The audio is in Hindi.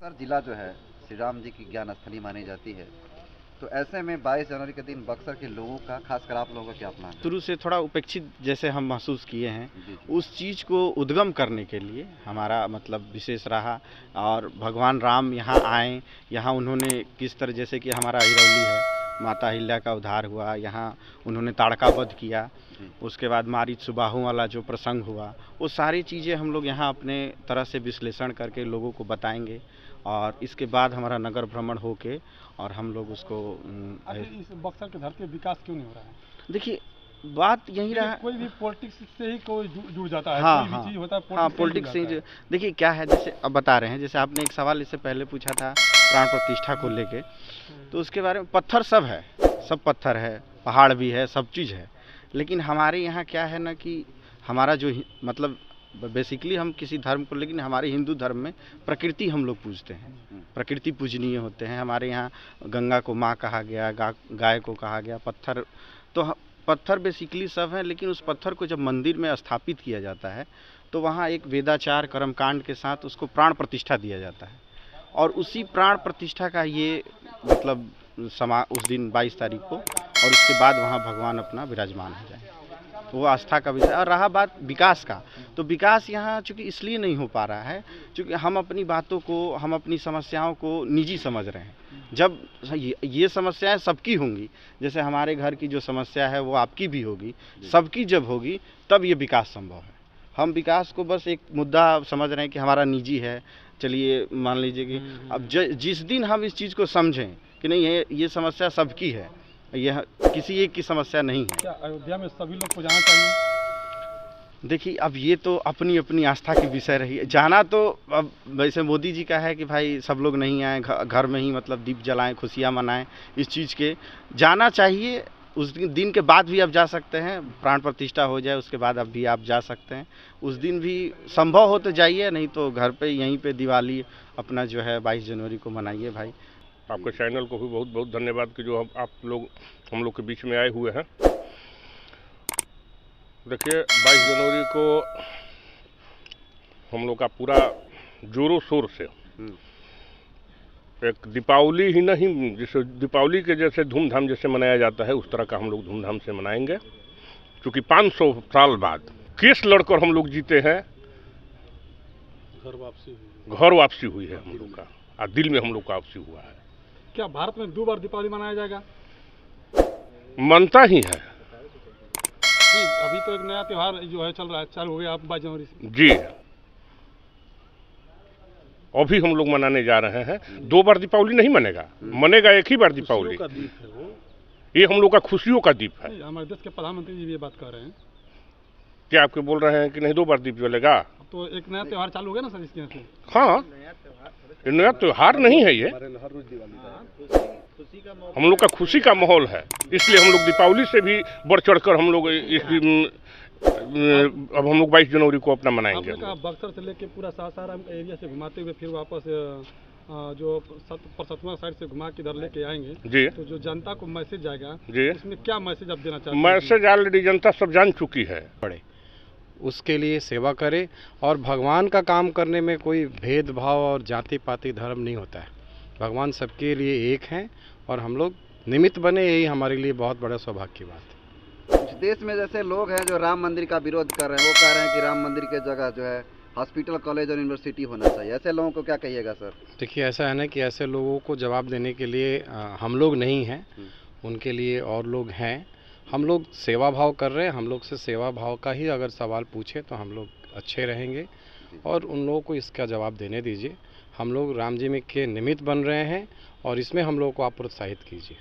बक्सर जिला जो है श्री राम जी की ज्ञान स्थली मानी जाती है, तो ऐसे में 22 जनवरी के दिन बक्सर के लोगों का, खासकर आप लोगों का क्या प्लान है? शुरू से थोड़ा उपेक्षित जैसे हम महसूस किए हैं, जी। उस चीज़ को उद्गम करने के लिए हमारा मतलब विशेष रहा। और भगवान राम यहाँ आए, यहाँ उन्होंने किस तरह, जैसे कि हमारा हिरौली है, माता अहिल्या का उद्धार हुआ, यहाँ उन्होंने ताड़का वध किया, उसके बाद मारीच सुबाहु वाला जो प्रसंग हुआ, वो सारी चीज़ें हम लोग यहाँ अपने तरह से विश्लेषण करके लोगों को बताएंगे। और इसके बाद हमारा नगर भ्रमण होके और हम लोग उसको इस बक्सर के धरती विकास क्यों नहीं हो रहा है? देखिए, बात यही रहा, कोई भी पॉलिटिक्स से ही कोई जुड़ जाता है। हाँ, कोई भी चीज होता है हाँ, पॉलिटिक्स से। देखिए क्या है, जैसे अब बता रहे हैं, जैसे आपने एक सवाल इससे पहले पूछा था प्राण प्रतिष्ठा को लेके, तो उसके बारे में पत्थर सब है, सब पत्थर है, पहाड़ भी है, सब चीज़ है। लेकिन हमारे यहाँ क्या है ना कि हमारा जो मतलब बेसिकली हम किसी धर्म को, लेकिन हमारे हिंदू धर्म में प्रकृति हम लोग पूजते हैं, प्रकृति पूजनीय होते हैं। हमारे यहाँ गंगा को माँ कहा गया, गाय को कहा गया, पत्थर, तो पत्थर बेसिकली सब हैं। लेकिन उस पत्थर को जब मंदिर में स्थापित किया जाता है तो वहाँ एक वेदाचार कर्मकांड के साथ उसको प्राण प्रतिष्ठा दिया जाता है। और उसी प्राण प्रतिष्ठा का ये मतलब उस दिन 22 तारीख को, और उसके बाद वहाँ भगवान अपना विराजमान हो जाए, तो वो आस्था का विषय। और रहा बात विकास का, तो विकास यहाँ चूँकि इसलिए नहीं हो पा रहा है क्योंकि हम अपनी बातों को, हम अपनी समस्याओं को निजी समझ रहे हैं। जब ये समस्याएं सबकी होंगी, जैसे हमारे घर की जो समस्या है वो आपकी भी होगी, सबकी जब होगी तब ये विकास संभव है। हम विकास को बस एक मुद्दा समझ रहे हैं कि हमारा निजी है। चलिए मान लीजिए कि अब जिस दिन हम इस चीज़ को समझें कि नहीं, ये समस्या सबकी है, यह किसी एक की समस्या नहीं है। क्या अयोध्या में सभी लोग को जाना चाहिए? देखिए, अब ये तो अपनी अपनी आस्था की विषय रही है। जाना तो अब वैसे मोदी जी का है कि भाई सब लोग नहीं आए, घर में ही मतलब दीप जलाएं, खुशियाँ मनाएं, इस चीज़ के जाना चाहिए। उस दिन के बाद भी आप जा सकते हैं, प्राण प्रतिष्ठा हो जाए उसके बाद अब भी आप जा सकते हैं। उस दिन भी संभव हो तो जाइए, नहीं तो घर पे यहीं पे दिवाली अपना जो है 22 जनवरी को मनाइए भाई। आपके चैनल को भी बहुत बहुत धन्यवाद कि जो आप लोग हम लोग के बीच में आए हुए हैं। देखिए, 22 जनवरी को हम लोग का पूरा जोरों शोर से एक दीपावली ही नहीं, जैसे दीपावली के जैसे धूमधाम जैसे मनाया जाता है उस तरह का हम लोग धूमधाम से मनाएंगे। क्योंकि 500 साल बाद केस लड़कर हम लोग जीते हैं, घर वापसी हुई है हम लोग का, और दिल में हम लोग का वापसी हुआ है। क्या भारत में 2 बार दीपावली मनाया जाएगा? मनता ही है। नहीं, अभी तो एक नया त्योहार जो है चल रहा है, चालू हो गया 22 जनवरी से। जी, अभी हम लोग मनाने जा रहे हैं। 2 बार दीपावली नहीं मनेगा, मनेगा एक ही बार दीपावली। ये हम लोग का खुशियों का दीप है। हमारे देश के प्रधानमंत्री जी भी ये बात कह रहे हैं। क्या आपके बोल रहे हैं कि नहीं 2 बार दीप जलेगा? तो एक नया त्योहार चालू हो गया ना सर इसके यहाँ से? हाँ, ये नया त्योहार नहीं है, ये हम लोग का खुशी का माहौल है। इसलिए हम लोग दीपावली से भी बढ़ चढ़कर हम लोग अब हम लोग 22 जनवरी को अपना मनाएंगे। बक्सर से लेके पूरा सासाराम एरिया से घुमाते हुए फिर वापस जो परसतवा साइड से घुमा के इधर लेके आएंगे जी, तो जो जनता को मैसेज जाएगा जी, इसमें क्या मैसेज आप देना चाहते हैं? मैसेज ऑलरेडी जनता सब जान चुकी है। पड़े उसके लिए सेवा करे, और भगवान का काम करने में कोई भेदभाव और जाति पाति धर्म नहीं होता है। भगवान सबके लिए एक हैं और हम लोग निमित्त बने, यही हमारे लिए बहुत बड़ा सौभाग्य की बात है। कुछ देश में जैसे लोग हैं जो राम मंदिर का विरोध कर रहे हैं, वो कह रहे हैं कि राम मंदिर के जगह जो है हॉस्पिटल, कॉलेज और यूनिवर्सिटी होना चाहिए। ऐसे लोगों को क्या कहिएगा सर? देखिए, ऐसा है ना कि ऐसे लोगों को जवाब देने के लिए हम लोग नहीं हैं, उनके लिए और लोग हैं। हम लोग सेवा भाव कर रहे हैं, हम लोग से सेवा भाव का ही अगर सवाल पूछे तो हम लोग अच्छे रहेंगे, और उन लोगों को इसका जवाब देने दीजिए। हम लोग राम जी में के निमित्त बन रहे हैं और इसमें हम लोगों को आप प्रोत्साहित कीजिए।